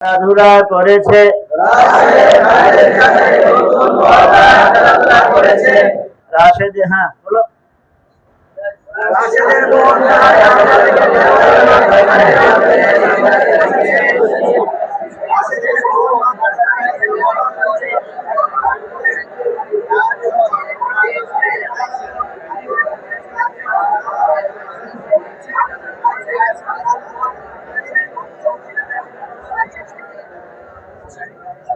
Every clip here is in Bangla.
খেলাধুলা করেছে। রাশেদ, হ্যাঁ বলো।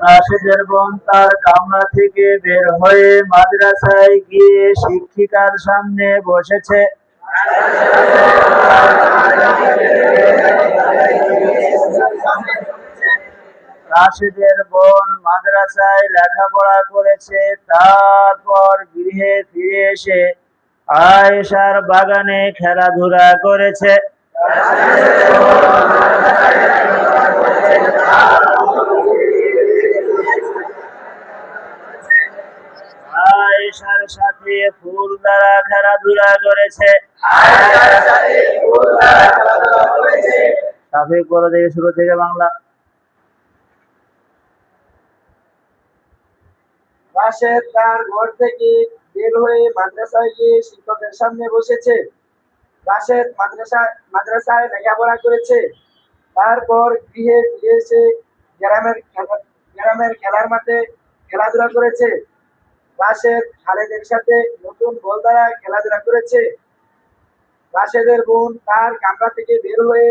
রাশেদের বোন তার কামরা থেকে বের হয়ে মাদ্রাসায় গিয়ে শিক্ষিকার সামনে বসেছে। রাশেদের বোন মাদ্রাসায় লেখাপড়া করেছে, তারপর গৃহে ফিরে এসে আয়েশার বাগানে খেলাধুলা করেছে। আয়েশার সাথে ফুল দ্বারা খেলাধুলা করেছে। সাফিক বলে দেখে শুরু থেকে বাংলা। রাশেদ তার ঘর থেকে বের হয়ে মাদ্রাসায় গিয়ে শিক্ষকের সামনে বসেছে। রাশেদ মাদ্রাসায় লেখাপড়া করেছে, তারপর গৃহে ফিরে এসে গ্রামের খেলার মাঠে খেলাধুলা করেছে। রাশেদ খালেদের সাথে নতুন বল দ্বারা খেলাধুলা করেছে। রাশেদের বোন তার কামরা থেকে বের হয়ে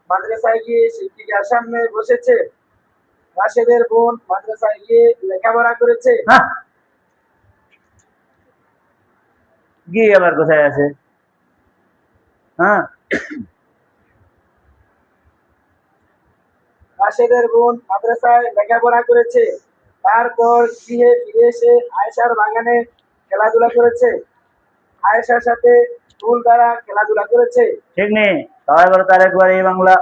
মাদ্রাসায় গিয়ে শিক্ষিকার সামনে বসেছে। রাশেদের বোন মাদ্রাসায় গিয়ে লেখাপড়া করেছে। গিয়ে আবার কোথায় আছে? হ্যাঁ, রাশেদের বোন মাদ্রাসায় লেখাপড়া করেছে, তারপর গৃহে ফিরে এসে আয়েশার বাগানে খেলাধুলা করেছে। আয়েশার সাথে ফুল দ্বারা খেলাধুলা করেছে। ঠিক নেই, সবাই বলো তার একবার এই বাংলা।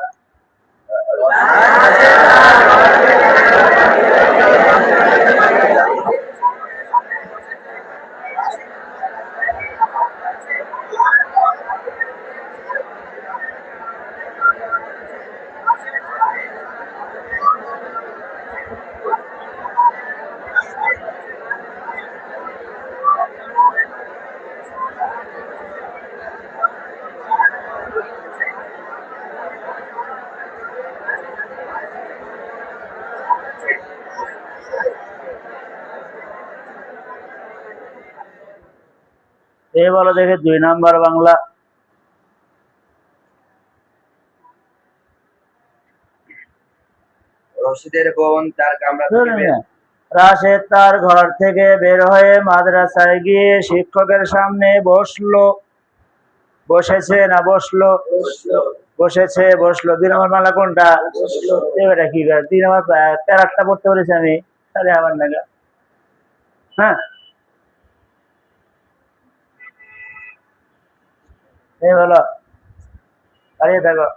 এই বলো দেখে 2 নাম্বার বাংলা। রশিদের বোন তার কামরা থেকে রাশেদ তার ঘর থেকে বের হয়ে মাদ্রাসায় গিয়ে শিক্ষকের সামনে বসেছে না বসলো? বসেছে, বসলো। 2 নম্বর বাংলা কোনটা? এবারে কি 2 নম্বর প্যারাটা পড়তে বলেছি আমি, তাহলে আমার লাগা। হ্যাঁ, এই বলো, দাঁড়িয়ে থাকো।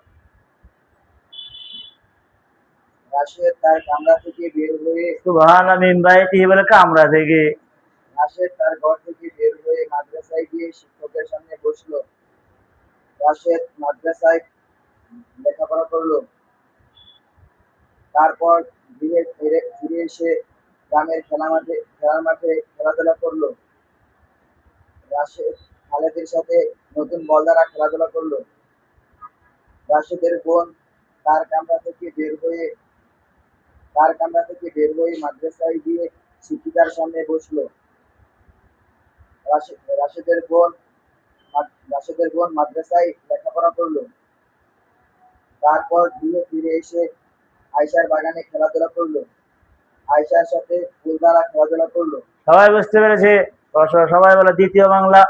রাশেদ তার কামরা থেকে বের হয়ে সুবহানাল্লাহ, মিম্বাইতি বলে কামরা থেকে। রাশেদ তার ঘর থেকে বের হয়ে মাদ্রাসায় গিয়ে শিক্ষকের সামনে বসলো। রাশেদ মাদ্রাসায় লেখাপড়া করলো, তারপর গৃহে ফিরে এসে গ্রামের খেলার মাঠে খেলাধুলা করলো। রাশেদ খালেদের সাথে নতুন বল দ্বারা খেলাধুলা করলো। রাশেদের বোন তার কামরা থেকে বের হয়ে মাদ্রাসায় গিয়ে শিক্ষিকার সামনে বসলো। রাশেদের বোন মাদ্রাসায় লেখাপড়া করলো, তারপর গৃহে ফিরে এসে আয়েশার বাগানে খেলাধুলা করলো। আয়েশার সাথে ফুল দ্বারা খেলাধুলা করলো। সবাই বুঝতে পেরেছে? সবাই বলো দ্বিতীয় বাংলা।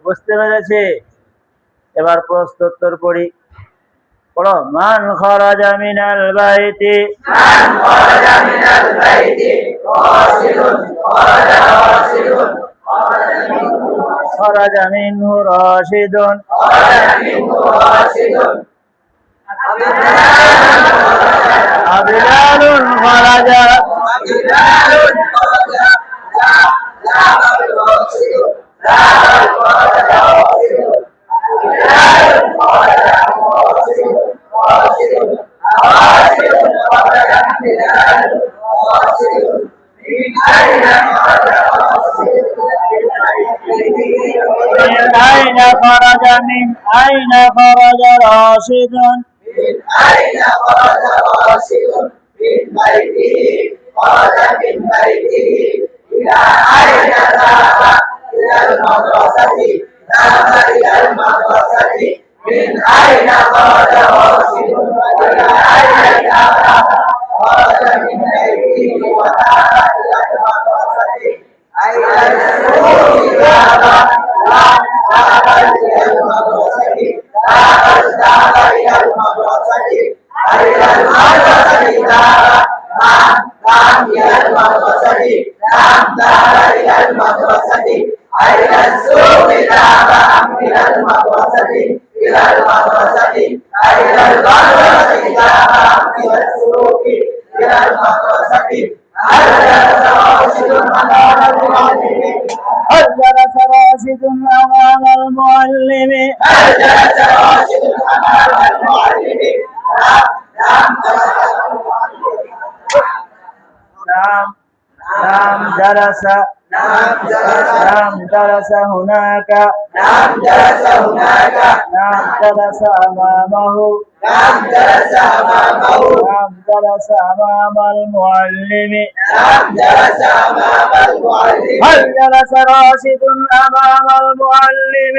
বুঝতে পেরেছি? এবার প্রশ্নোত্তর পড়ি। পড়ো। মান খরাজা মিনাল বাইতি খরাজা মিনহু রাশিদুন আবিলালুন খরাজা من أين خرج من أين خرج راشد هل جلس راشد أمام المعلم نعم نعم جلس نعم جلس هناك نعم جلس أمامه نعم جلس أمام المعلم هل جلس راشد أمام المعلم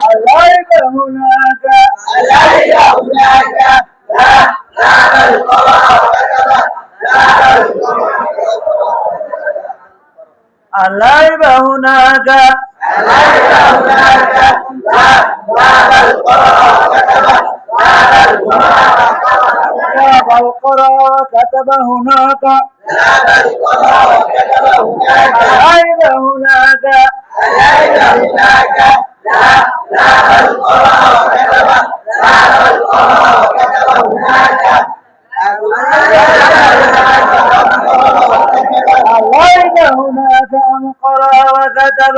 الليل هناك الليل هناك كتب القرى وكتب هناك الليل هناك الليل هناك أم قرى وكتب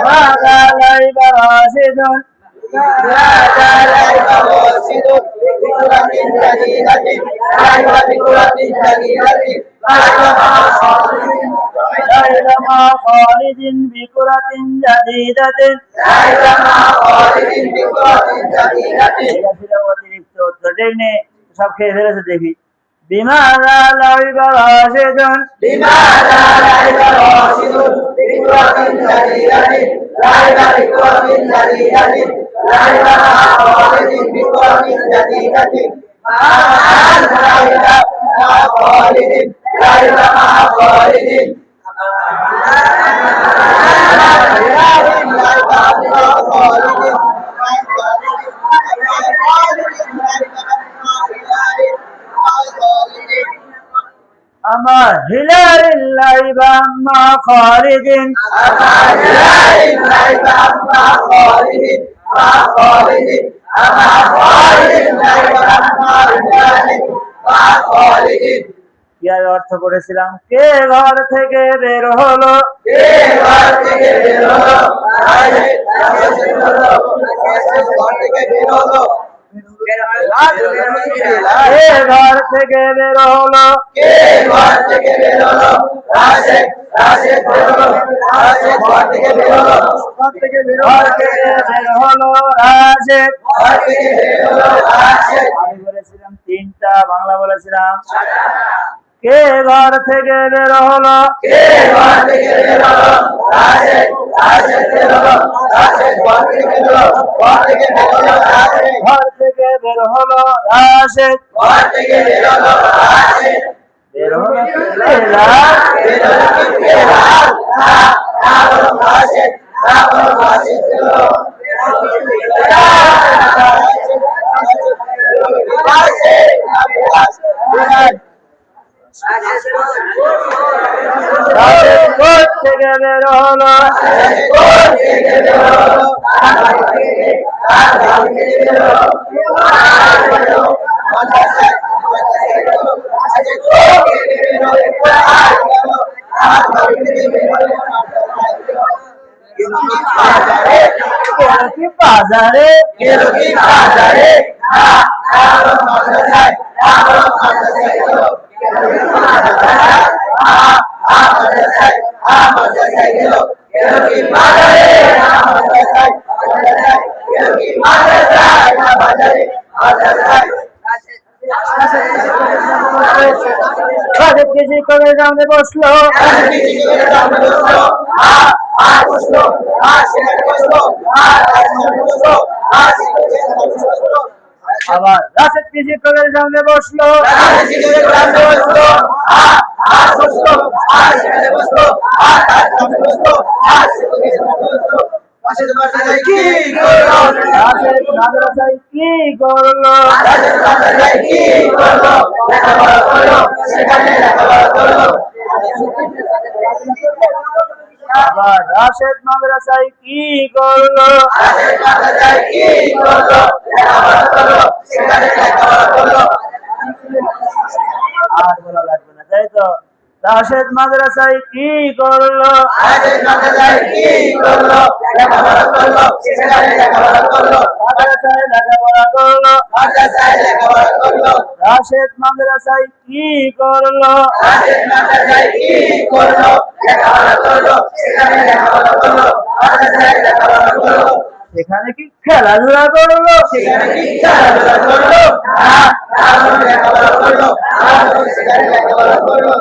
ماذا لعب راشد لعب مع خالد بكرة جديدة সব খেয়ে ফেলেছে দেখি بماذا لعب راشد أما هلال الليل مع خالد কি অর্থ করেছিলাম? কে ঘর থেকে বের হলো, কে ঘর থেকে বের হলো, রাশেদ। আমি বলেছিলাম তিনটা, বাংলা বলেছিলাম কে ঘর থেকে বের হলো, কে ঘর থেকে বের হলো, রাশেদ, রাশেদ বের হলো, রাশেদ ঘর থেকে বের হলো, ঘর থেকে বের হলো, রাশেদ ঘর থেকে বের হলো, রাশেদ ঘর থেকে বের হলো, রাশেদ বের হলো, বেলাল বের হলো, বেলাল রাশেদ, রাশেদ বের হলো, কোথ থেকে বের হলো, কি বাজারে, বাজারে কৃষি করে সামনে বসলো, আবার রাশেদ কৃষি করে সামনে বসলো, মাদ্রাসায় কি করলো, আবার রাশেদ মাদ্রাসায় কি করলো, আর বলা লাগবে না, তাই তো? রাশেদ মাদ্রাসায় কি করলো, মাদ্রাসায় লেখাপড়া করলো, রাশেদ মাদ্রাসায় কি করলো, সেখানে কি খেলাধুলা করলো, সেখানে কি খেলাধুলা করলো,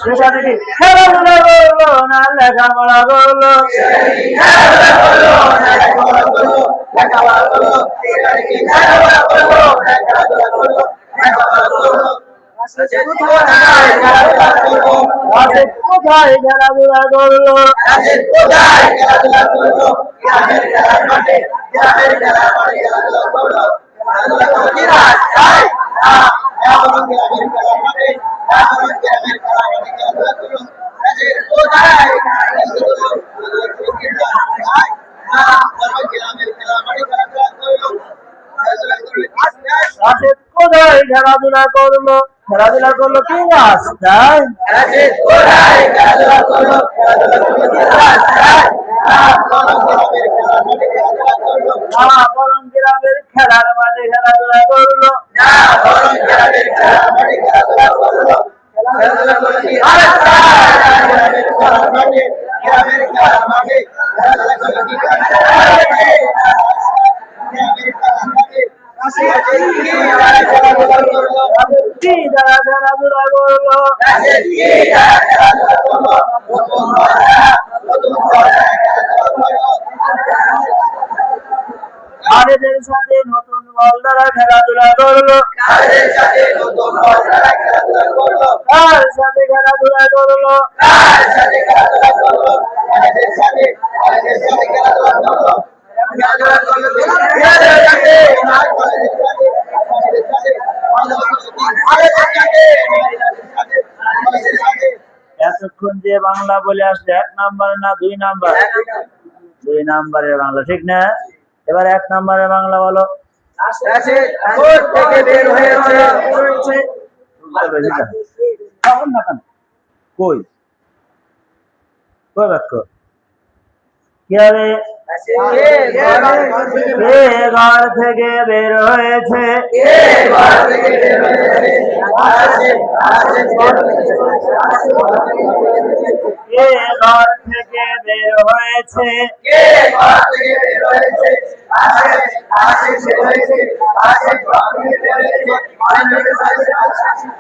সেখানে কি খেলাধুলা করলো না লেখাপড়া করলো, কোথায় খেলাধুলা করলো, রাশেদ কোথায় খেলাধুলা করলো, খেলাধুলা করলো কি রাস্তায়, বরং গ্রামের খেলার মাঠে খেলাধুলা করলো, কি দ্বারা খেলাধুলা করলো, খালেদের সাথে নতুন বল দ্বারা খেলাধুলা করলো, খালেদের সাথে নতুন বল দ্বারা খেলাধুলা করলো, কার সাথে খেলাধুলা করলো, কার সাথে খেলাধুলা করলো, খালেদের সাথে খেলাধুলা করলো, খেলাধুলা করলো, খালেদের সাথে, খালেদের সাথে, খালেদের সাথে, খালেদের সাথে। এতক্ষণ যে বাংলা বলে আসছে 1 নাম্বার না 2 নাম্বার? 2 নাম্বারের বাংলা, ঠিক না? এবার 1 নাম্বারের বাংলা বলো। রাশেদ কোর্ট থেকে বের হয়েছে। কই কই বাক্য কি হবে? কে ঘর থেকে বের হয়েছে? কে ঘর থেকে বের হয়েছে? রাশেদ ঘর থেকে বের হয়েছে। কে ঘর থেকে বের হয়েছে? কে ঘর থেকে বের হয়েছে? রাশেদ বের হয়েছে। রাশেদ ঘর থেকে বের হয়েছে।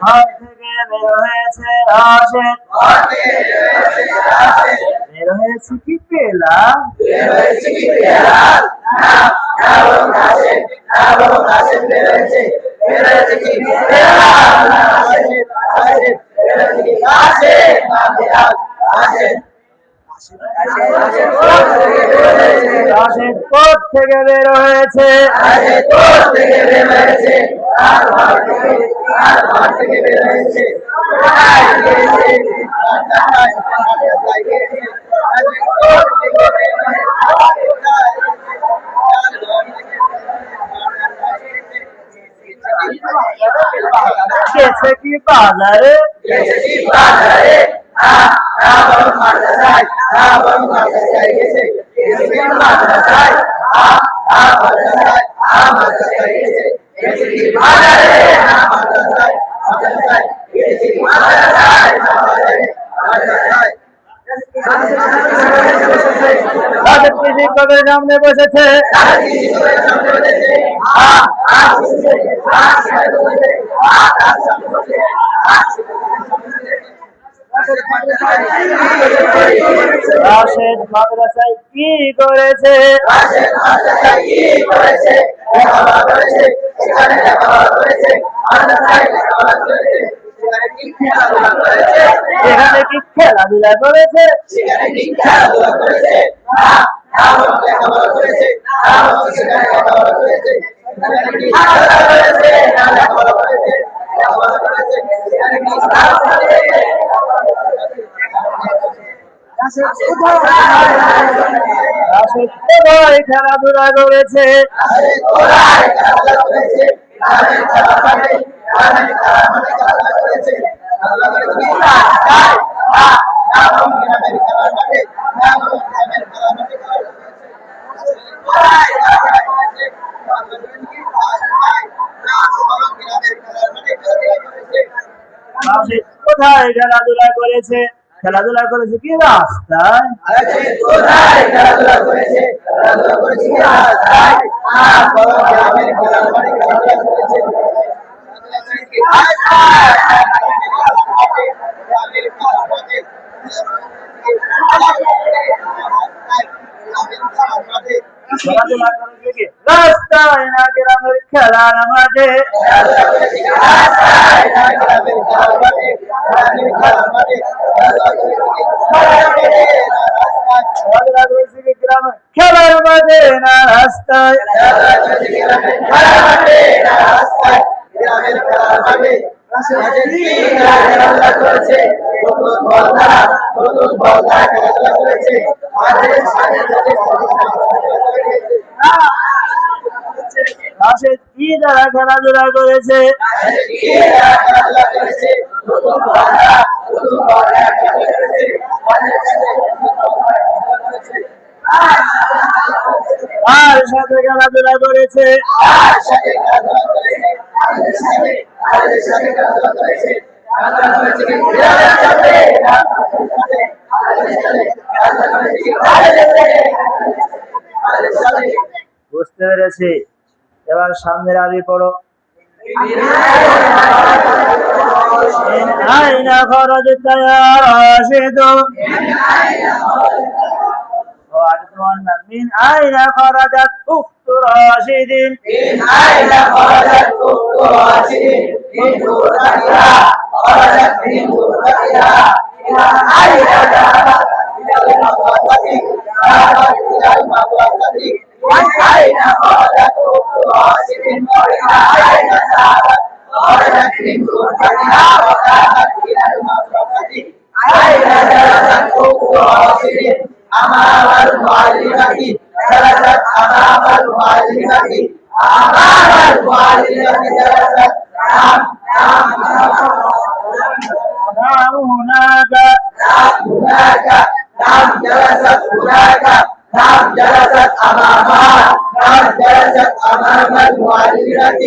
ঘর থেকে বের হয়েছে রাশেদ। ঘর থেকে বের হয়েছে রাশেদ। বের হয়েছে কি পেলাম? বের হয়েছে কি পেলাম? না না বলো রাশেদ, না বলো রাশেদ বের হয়েছে। বের হয়েছে কি পেলাম? না রাশেদ, রাশেদ বের হয়েছে কি? রাশেদ না পেলাম, রাশেদ। রাশেদ কোর্ট থেকে বের হয়েছে। রাশেদ কোর্ট থেকে বের হয়েছে। আর ঘর থেকে, আর ঘর থেকে বের হয়েছে। কোথায় গিয়েছে? কোথায় গিয়েছে? রাশেদ কোর্ট থেকে বের হয়েছে। গেছে কি বাজারে? গেছে কি বাজারে? না না বলো মাদ্রাসায়, না বলো মাদ্রাসায় গেছে। গেছে কি মাদ্রাসায়? না মাদ্রাসায়, মাদ্রাসায় গেছে। গেছে কি বাজারে? না মাদ্রাসায়, মাদ্রাসায় গেছে কি মাদ্রাসায়? না বাজারে, মাদ্রাসায়। রাশেদ কি শিক্ষকের সামনে বসেছে? রাশেদ মাদ্রাসায় কি করেছে? রাশেদ মাদ্রাসায় কি করেছে? লেখাপড়া করেছে, সেখানে লেখাপড়া করেছে, মাদ্রাসায় লেখাপড়া করেছে, সেখানে কি খেলাধুলা করেছে? এখানে কি খেলাধুলা করেছে? সেখানে কি খেলাধুলা করেছে? না না বলো লেখাপড়া করেছে, না বলো সেখানে লেখাপড়া করেছে, সেখানে কি খেলাধুলা করেছে? না লেখাপড়া করেছে, লেখাপড়া করেছে, সেখানে কি খেলাধুলা করেছে? রাশেদ কোথায় খেলাধুলা করেছে? রাশেদ কোথায় খেলাধুলা করেছে? রাশেদ খেলা মাঠে, রাশেদ খেলা মাঠে খেলাধুলা করেছে। খেলাধুলা করেছে কি? রাস্তায়। না না বলো গ্রামের খেলার মাঠে, না বলো গ্রামের খেলার মাঠে খেলাধুলা করেছে। কোথায় খেলাধুলা করেছে? খেলাধুলা করেছে কি? রাস্তায়। না বলো গ্রামের খেলার মাঠে খেলাধুলা করেছে। রাশেদ কোথায় খেলাধুলা করেছে? খেলাধুলা করেছে কি রাস্তায়? রাশেদ কোথায় খেলাধুলা করেছে? খেলাধুলা করেছে কি? রাস্তায়। না বলো গ্রামের খেলার মাঠে খেলাধুলা করেছে। খেলাধুলা করেছে কি? রাস্তায়। গ্রামের খেলার মাঠে খেলাধুলা করেছে কি রাস্তায় না গ্রামের খেলার মাঠে? খেলাধুলা করেছে কি? রাস্তায় না গ্রামের খেলার মাঠে, গ্রামের খেলার মাঠে খেলাধুলা করেছে কি? খেলাধুলা করেছে কি গ্রামের খেলার মাঠে না রাস্তায়? খেলাধুলা করেছে কি? গ্রামের খেলার মাঠে না রাস্তায়? গ্রামের খেলার মাঠে। রাশেদ কি খেলাধুলা করেছে? নতুন বল দ্বারা, নতুন বল দ্বারা খেলাধুলা করেছে। মাঠের সাথে সাথে রাশেদ কি দ্বারা খেলাধুলা করেছে? রাশেদ কি খেলাধুলা করেছে? নতুন বল দ্বারা, নতুন বল দ্বারা খেলাধুলা করেছে। মাঠের সাথে নতুন বল দ্বারা খেলাধুলা করেছে। আর সাথে খেলাধুলা করেছে? আর সাথে খেলাধুলা করেছে। আমাদের সাথে, আমাদের সাথে খেলাধুলা করেছে। খেলাধুলা করেছে কি? আমাদের সাথে, আমাদের সাথে খেলাধুলা করেছে কি? আমাদের সাথে, আমাদের সাথে। বুঝতে পেরেছি। এবার সামনের আবি পড়ো। আইনা খরচ রাশেদ من أين خرجت أخت راشد من أين خرجت أخت راشد من تربتها خرجت من تربتها إلى أين ذهبت إلى المدرسة ذهبت إلى المدرسة من أين خرجت أخت راشد وإلى أين ذهبت خرجت من تربتها وذهبت إلى المدرسة أين جلست أخت راشد أمام المعلمة جلست أمام المعلمة أمام المعلمة جلست نعم هناك نعم هناك نعم جلست هناك نعم جلست أمامها نعم جلست أمام المعلمة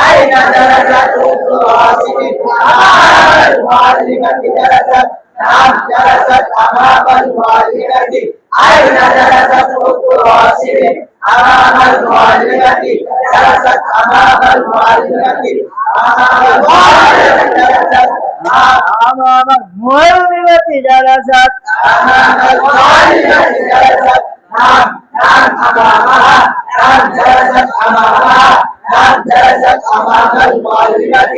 أين جلست أخت راشد أمام المعلمة جلست نعم جلست أمام المعلمة أين جلست أخت راشد أمام المعلمة جلست أمام المعلمة أمام المعلمة جلست أمام المعلمة جلست أمام المعلمة جلست نعم نعم أمامها نعم جلست أمامها نعم جلست أمام المعلمة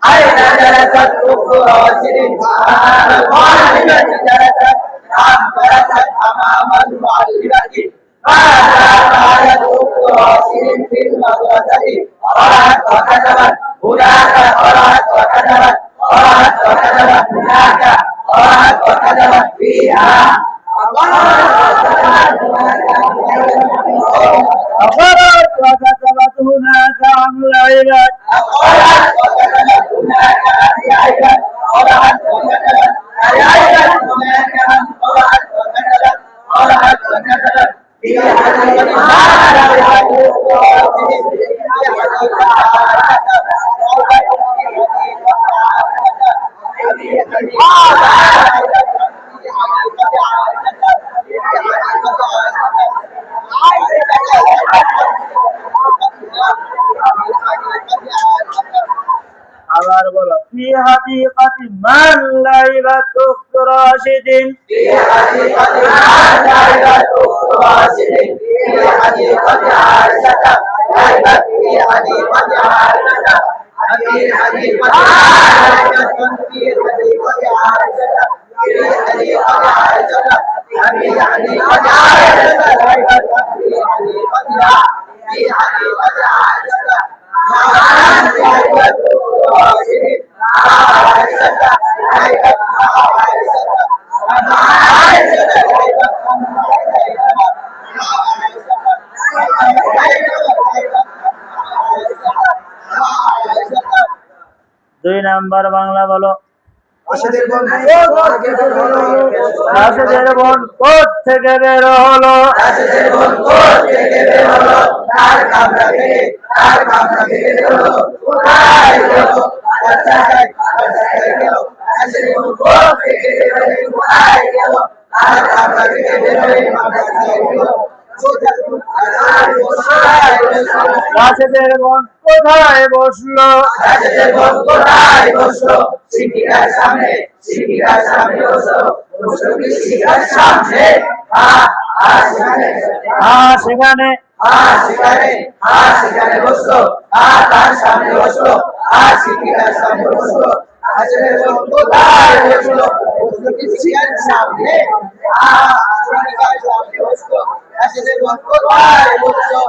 أين جلست أخت راشد أمام المعلمة جلست نعم جلست أمام المعلمة ماذا فعلت أخت راشد في المدرسة قرأت وكتبت هناك قرأت وكتبت قرأت وكتبت هناك قرأت وكتبت فيها أخرت وكتبت هناك عن العباد قرأت وكتبت هناك لعبت قرأت وكتبت لعبت هناك قرأت وكتبت قرأت وكتبت في حديث هذا الحديث আবার বলো في حديقة من لعبت أخت راشد في حديقة لعبت أخت راشد في حديقة عائشة لعبت في حديقة عائشة في حديقة عائشة في حديقة عائشة في حديقة عائشة في حديقة عائشة لعبت في حديقة في حديقة عائشة لعبت أخت راشد عائشة لعبت দুই নাম্বার বাংলা বলো রাশেদের বোন রাশেদের বোন কোথ থেকে বের হলো রাশেদের বোন কোথা থেকে বের হলো তার কামরা থেকে বের হলো কোথায় গেল মাদ্রাসায় গেল রাশেদের বোন কোথা থেকে বের হলো কোথায় গেল তার কামরা থেকে বের হয়ে মাদ্রাসায় গেল রাশেদের বোন কোথায় বসলো রাশেদের বোন কোথায় বসলো শিক্ষিকার সামনে বসলো কি শিক্ষিকার সামনে সেখানে সেখানে বসলো তার সামনে বসলো শিক্ষিকার সামনে বসলো রাশেদের বোন কোথায় বসলো কি শিক্ষিকার সামনে শিক্ষিকার সামনে বসলো রাশেদের বোন কোথায় বসলো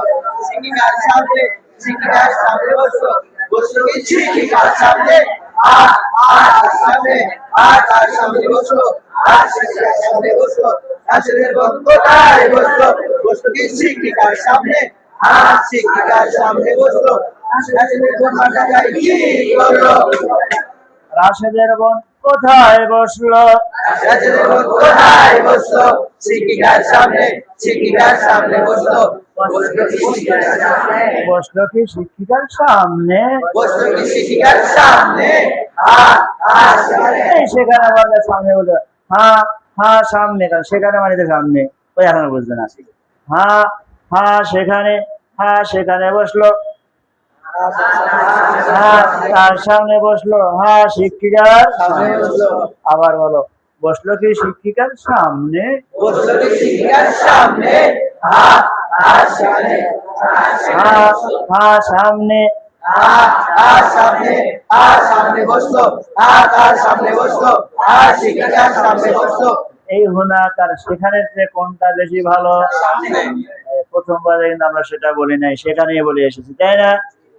শিক্ষিকার সামনে বসলো কি শিক্ষিকার সামনে তার সামনে বসলো শিক্ষিকার সামনে বসলো রাশেদের বোন কোথায় বসলো কি শিক্ষিকার সামনে শিক্ষিকার সামনে বসলো রাশেদের বোন মাদ্রাসায় কি করলো রাশেদের বোন কোথায় বসলো রাশেদের বোন কোথায় বসলো শিক্ষিকার সামনে বসলো বসলো কি শিক্ষিকার সামনে শিক্ষিকার সামনে সেখানে বললে সামনে বললো সামনে কারণ সেখানে মানে তো সামনে ওই এখনো বুঝবে না সেখানে বসলো তার সামনে বসলো শিক্ষিকার সামনে বসলো আবার বলো বসলো কি শিক্ষিকার সামনে? বসলো কি শিক্ষিকার সামনে? হ্যাঁ আর সামনে সামনে আর সামনে বসলো তার সামনে বসলো আর শিক্ষিকার সামনে বসলো। এই হুনাকার সেখানে যে কোনটা বেশি ভালো? প্রথমবার কিন্তু আমরা সেটা বলি নাই, সেখানেই বলে এসেছি, তাই না?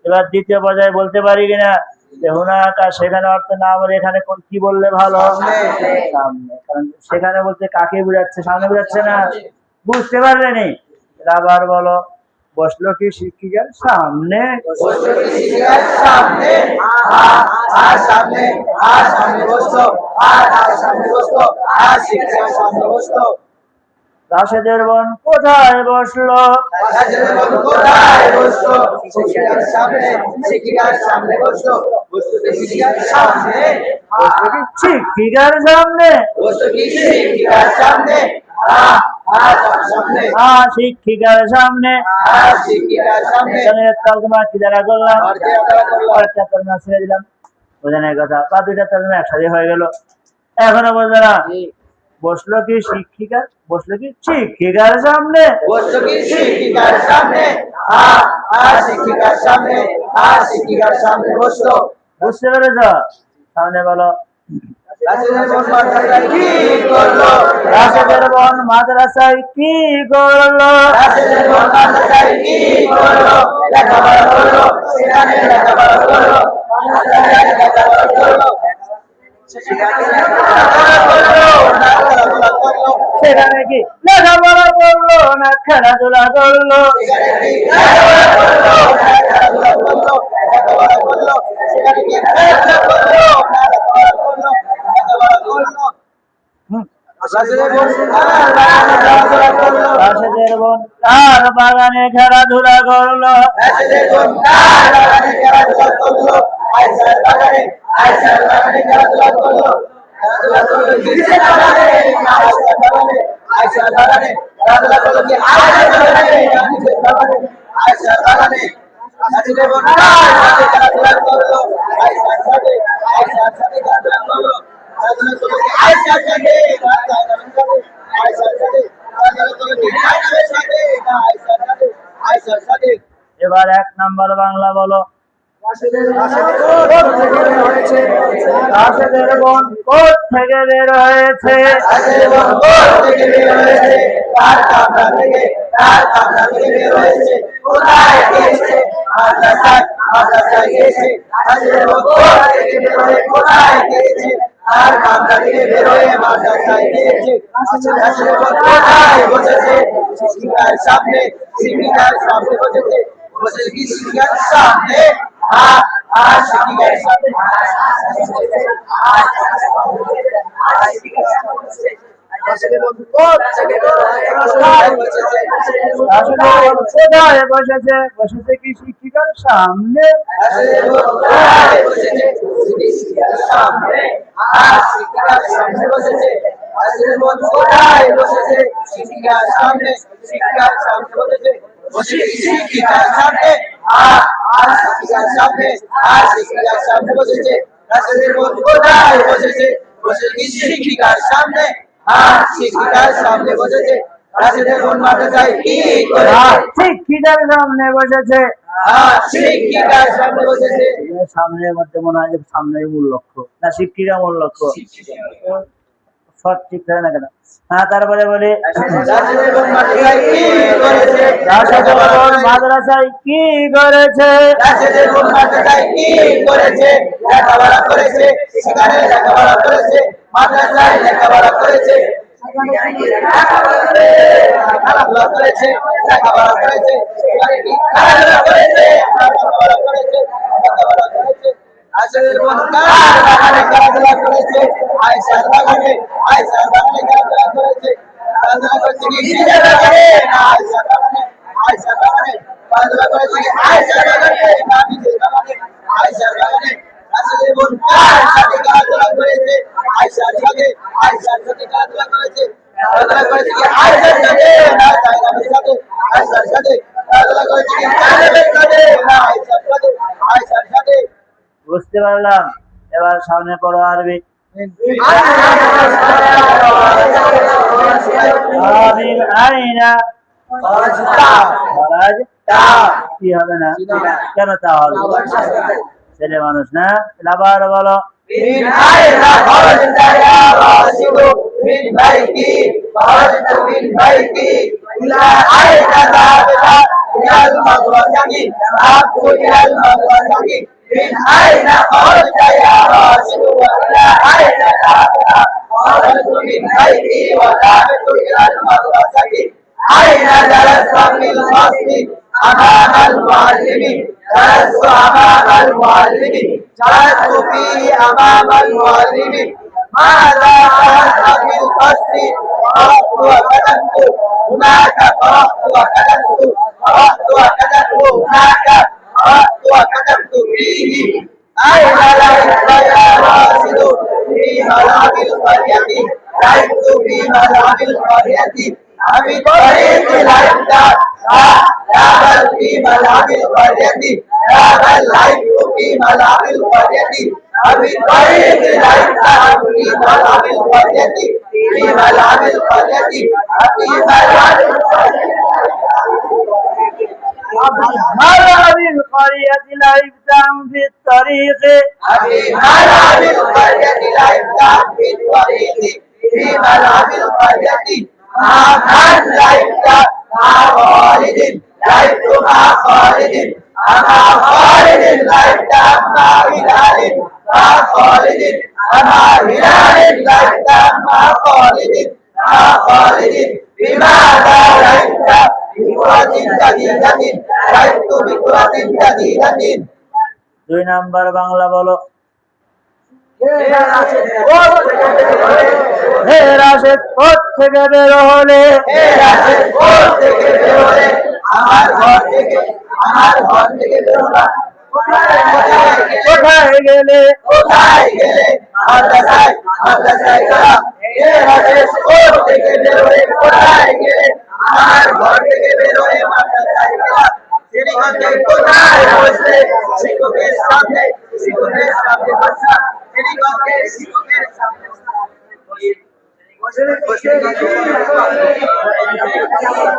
এবার দ্বিতীয় পর্যায়ে বলতে পারি কিনা যে হুনাকার সেখানে অর্থ না বলে এখানে কোন কি বললে ভালো? সামনে। কারণ সেখানে বলতে কাকে বোঝাচ্ছে? সামনে বোঝাচ্ছে না? বুঝতে পারলেনি? আবার বলো, বসলো কি শিক্ষিকার সামনে? বসলো কি শিক্ষিকার সামনে? আর সামনে বসলো আর সামনে বসলো আর শিক্ষিকার সামনে বসলো। রাশেদের বোন কোথায় বসলো? রাশেদের বোন কোথায় বসলো? শিক্ষিকার সামনে বসলো। বসলো কি শিক্ষিকার সামনে? বসলো কি শিক্ষিকার সামনে? বসলো কি শিক্ষিকার সামনে? শিক্ষিকার সামনে। শিক্ষিকার সামনে। তর্জমা কি দ্বারা করলাম? একটা তর্জমা ছেড়ে দিলাম, বোঝানোর কথা, বা দুইটা তর্জমা একসাথে হয়ে গেল। এখনো বোঝো না? বসলো কি শিক্ষিকার, বসলো কি শিক্ষিকার সামনে? বসলো কি শিক্ষিকার সামনে? শিক্ষিকার সামনে শিক্ষিকার সামনে বসলো। বুঝতে পেরেছ? সামনে বলো। রাশেদের বোন মাদ্রাসায় কি করলো? রাশেদের বোন মাদ্রাসায় কি করলো? রাশেদের বোন মাদ্রাসায় কি করলো? লেখাপড়া করলো, সেখানে লেখাপড়া করলো, মাদ্রাসায় লেখাপড়া করলো, সেখানে কি লেখাপড়া করলো না খেলাধুলা করলো? রাশেদের বোন কার বাগানে খেলাধুলা করলো? এবার 1 নম্বর বাংলা বলো। রাশেদের বোন কোথ থেকে বের হয়েছে? তার কামরা থেকে বের হয়েছে। কোথায় গিয়েছে? মাদ্রাসায় গিয়েছে। রাশেদের বোন কোথায় গিয়েছে? তার কামরা থেকে বের হয়ে মাদ্রাসায় গিয়েছে। রাশেদের বোন কোথায় বসেছে? শিক্ষিকার সামনে বসেছে। বসেছে কি শিক্ষিকার সামনে? শিক্ষিকার সামনে। কোথায় বসেছে? বসেছে কি শিক্ষিকার সামনে? শিক্ষিকার সামনে বসেছে। কোথায় বসেছে? শিক্ষিকার সামনে বসেছে। বসে শিক্ষিকার সামনে শিক্ষিকার সামনে বসেছে। রাশেদের বোন কোথায় বসেছে? বসে কি শিক্ষিকার সামনে শিক্ষিকার সামনে বসেছে। রাশেদের বোন মাদ্রাসায় কি করে? শিক্ষিকার সামনে বসেছে। শিক্ষিকার সামনে বসেছে। সামনের মধ্যে মনে হয় যে সামনে মূল লক্ষ্য না শিক্ষিকা মূল লক্ষ্য? শর্ট ঠিক থাকে না কেন? তারপরে বলি রাশেদের বোন মাদ্রাসায় কি করেছে? রাশেদের বোন মাদ্রাসায় কি করেছে? রাশেদের বোন মাদ্রাসায় কি করেছে? লেখাপড়া করেছে, সেখানে লেখাপড়া করেছে, মাদ্রাসায় লেখাপড়া করেছে। খেলাধুলা করেছে, লেখাপড়া করেছে, সেখানে কি খেলাধুলা করেছে? লেখাপড়া করেছে, লেখাপড়া করেছে। রাশেদের বোন কার বাগানে খেলাধুলা করেছে? আয়েশার বাগানে খেলাধুলা করেছে। খেলাধুলা করেছে কি নিজের বাগানে না আয়েশার বাগানে? আয়েশার বাগানে। খেলাধুলা করেছে কি আয়েশার বাগানে না নিজের বাগানে? আয়েশার বাগানে। রাশেদের বোন কার সাথে খেলাধুলা করেছে? আয়েশার সাথে খেলাধুলা করেছে। খেলাধুলা করেছে কি আয়েশার সাথে না জায়নাবের সাথে? আয়েশার সাথে। খেলাধুলা করেছে কি জায়নাবের সাথে না আয়েশার সাথে? আয়েশার সাথে। বুঝতে পারলাম। এবার সামনে পড়ো আরবি। আমিন আইনা খরাজ কি হবে না কেন তা হবে ছেলে মানুষ না আবার বলো من أين خرجت يا راشد من بيتي خرجت من بيتي إلى أين ذهبت إلى المدرسة ذهبت إلى المدرسة من أين خرجت يا راشد وإلى أين ذهبت خرجت من بيتي وذهبت إلى المدرسة أين جلست في الفصل أمام المعلم جلست أمام المعلم جلست فيه أمام المعلم ماذا فعلت في الفصل قرأت وكتبت هناك قرأت وكتبت قرأت وكتبت هناك قرأت وكتبت فيه أين لعبت يا راشد في ملعب القرية لعبت في ملعب القرية أبي طريق لعبت لا بل في ملعب القرية لا بل لعبت في ملعب القرية أبي طريق لعبت في ملعب القرية في ملعب القرية في ملعب القرية ملعب القرية لعبت في الطريق أبي ملعب القرية لعبت في الطريق في ملعب القرية مع من لعبت مع خالد لعبت مع خالد أما خالد لعبت مع هلال مع خالد أما هلال لعبت مع خالد مع خالد بماذا لعبت بكرة جديدة لعبت بكرة جديدة দুই নাম্বার বাংলা বলো হে রাশেদ কোথ থেকে বের হলে আমার ঘর থেকে বেরোলা কোথায় গেলে মাদ্রাসায় গেলাম কোথা থেকে বেরোলে কোথায় গেলে আমার ঘর থেকে বেরোয় মাদ্রাসায় গেলাম শ্রেণীকক্ষে কোথায় বসলে শিক্ষকের সামনে বসলাম শ্রেণীকক্ষে শিক্ষকের সামনে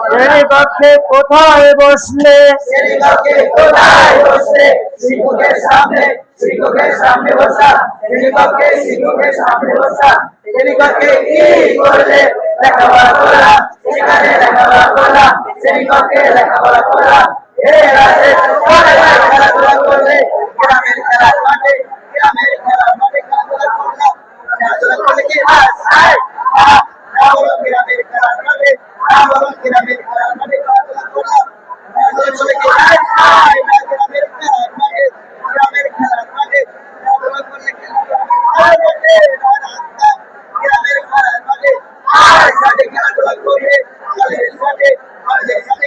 শ্রেণীকক্ষে কোথায় বসলে শ্রেণীকক্ষে কোথায় বসলে শিক্ষকের সামনে বসা শ্রেণীকক্ষে শিক্ষকের সামনে বসা শ্রেণীকক্ষে কি করলে লেখাপড়া করলাম সেখানে লেখাপড়া করলাম শ্রেণীকক্ষে লেখাপড়া করলাম খেলাধুলা করলে গ্রামের খেলার মাঠে খেলাধুলা করলাম খেলাধুলা করলে কি গ্রামের খেলার মাঠে গ্রামের খেলার মাঠে খেলাধুলা করলাম খেলাধুলা করলে কি গ্রামের খেলার মাঠে খেলাধুলা করলে কি গ্রামের খেলার মাঠে সাথে খেলাধুলা করলে কলেজের সাথে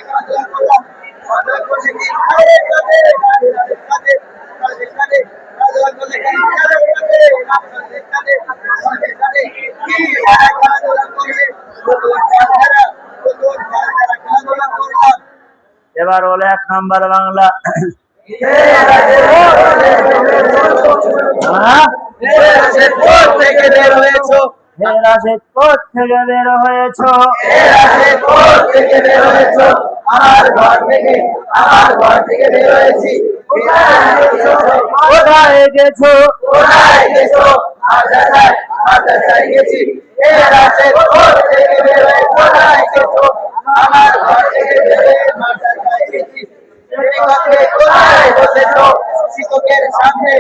খেলাধুলা করলাম খেলাধুলা করলে কি সাথে খেলাধুলা করলে কি এবার বলে এক নাম্বার বাংলা থেকে বের হয়েছ হে রাশেদ কোথ থেকে বের হয়েছ আমার ঘর থেকে বের হয়েছি কোথায় গেছো মাদ্রাসায় গেছি থেকে বের হয়ে কোথায় গেছো আমার ঘর থেকে বের হয়ে মাদ্রাসায় গেছি শ্রেণীকক্ষে কোথায় বসেছো শিক্ষকের সামনে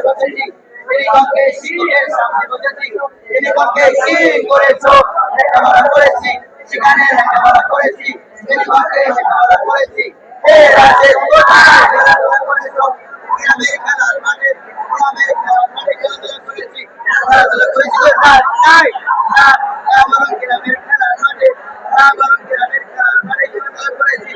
বসেছি শ্রেণীকক্ষে শিক্ষকের সামনে বসেছি শ্রেণীকক্ষে কি করেছো লেখাপড়া করেছি সেখানে লেখাপড়া করেছি শ্রেণীকক্ষে লেখাপড়া করেছি কোথায় খেলাধুলা করেছো গ্রামের খেলার মাঠে খেলাধুলা করেছি খেলাধুলা করেছি কোথায় গ্রামের খেলার মাঠে গ্রামের খেলার মাঠে খেলাধুলা করেছি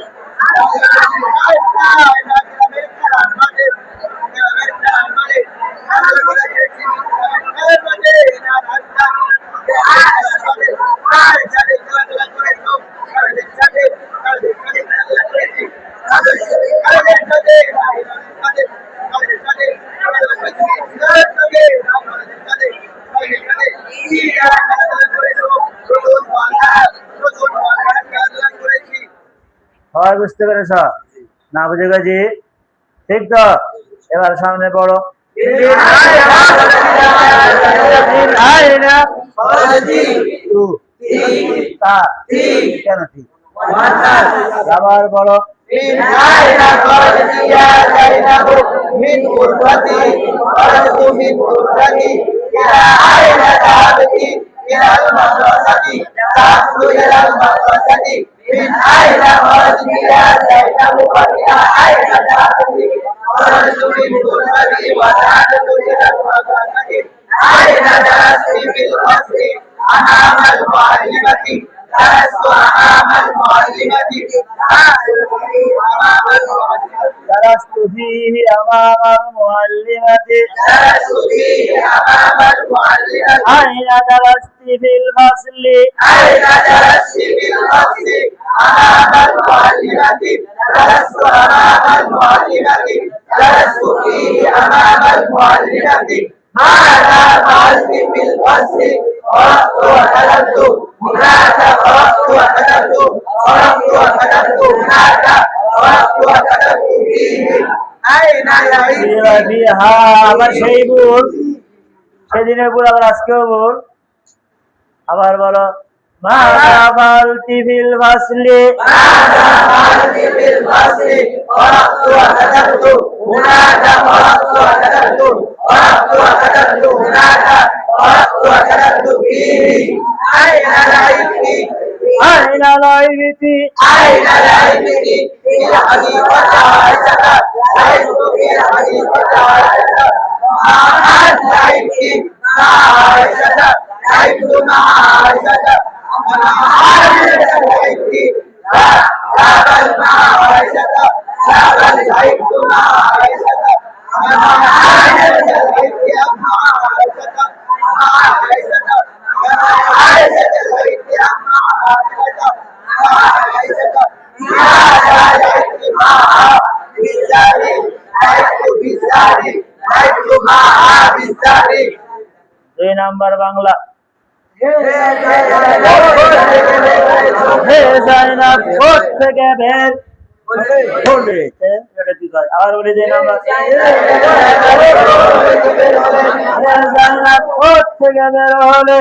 কি যারা খেলাধুলা করেছো নতুন বলদার খেলাধুলা করেছি। সবাই বুঝতে পেরেছ? না বুঝে গেছি? ঠিক তো? এবার সামনে পড়ো। কেন ঠিক? আবার বলো। درست فيه أمام المعلمة أين درست في الفصل فيها আবার সেই ভুল, সেদিনের ভুল আবার আজকেও ভুল। আবার বলো। মাযা ফালতি ফিল ফাসলি আইনা লাইবিতি দুই নাম্বার বাংলা। হে জাইনাব কোত্থেকে বের হলে, এটা কি কয়? আবার বলি দুই নাম্বার। হে জাইনাব কোত্থেকে বের হলে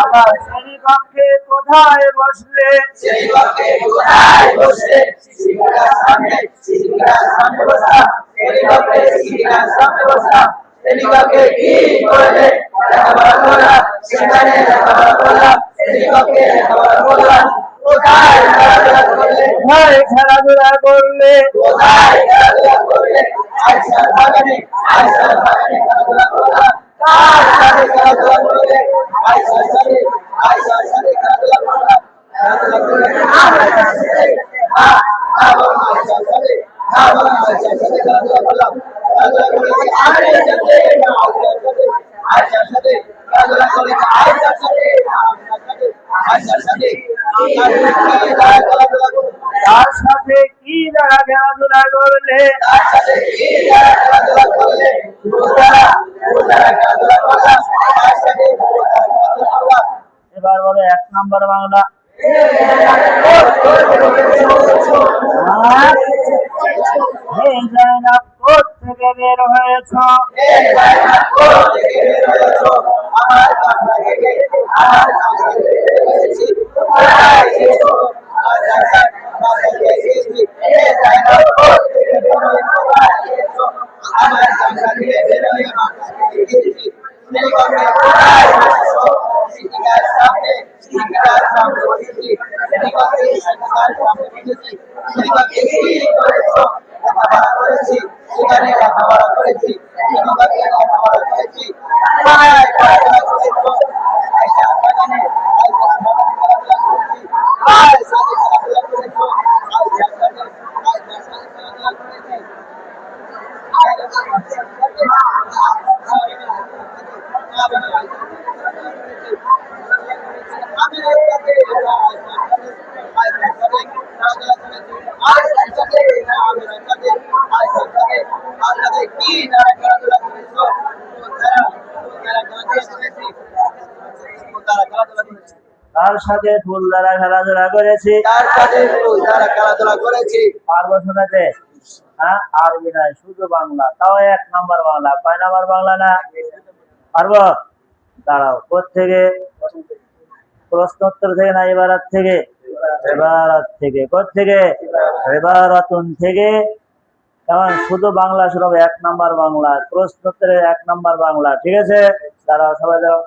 আবার শ্রেণীকক্ষে কোথায় বসলে কোথায় খেলাধুলা করলে তার সাথে কি দ্বারা খেলাধুলা করলে এবার বলো এক নাম্বার বাংলা। হে জাইনাব কোত্থেকে বের হয়েছ তার সাথে ফুল দ্বারা খেলাধুলা করেছি। তার সাথে ফুল দ্বারা খেলাধুলা করেছি। পারবো শোনাতে? হ্যাঁ, আরবি নয়, শুধু বাংলা, তাও 1 নম্বর বাংলা। কয় নম্বর বাংলা না? পারবো? দাঁড়াও, কোত্থেকে? প্রশ্নোত্তর থেকে না ইবারাত থেকে? ইবারাত থেকে। কোত্থেকে? ইবারাতুন থেকে। কারণ শুধু বাংলা শুরু 1 নম্বর বাংলা, প্রশ্নোত্তরে 1 নম্বর বাংলা। ঠিক আছে, দাঁড়াও সবাই দাঁড়াও।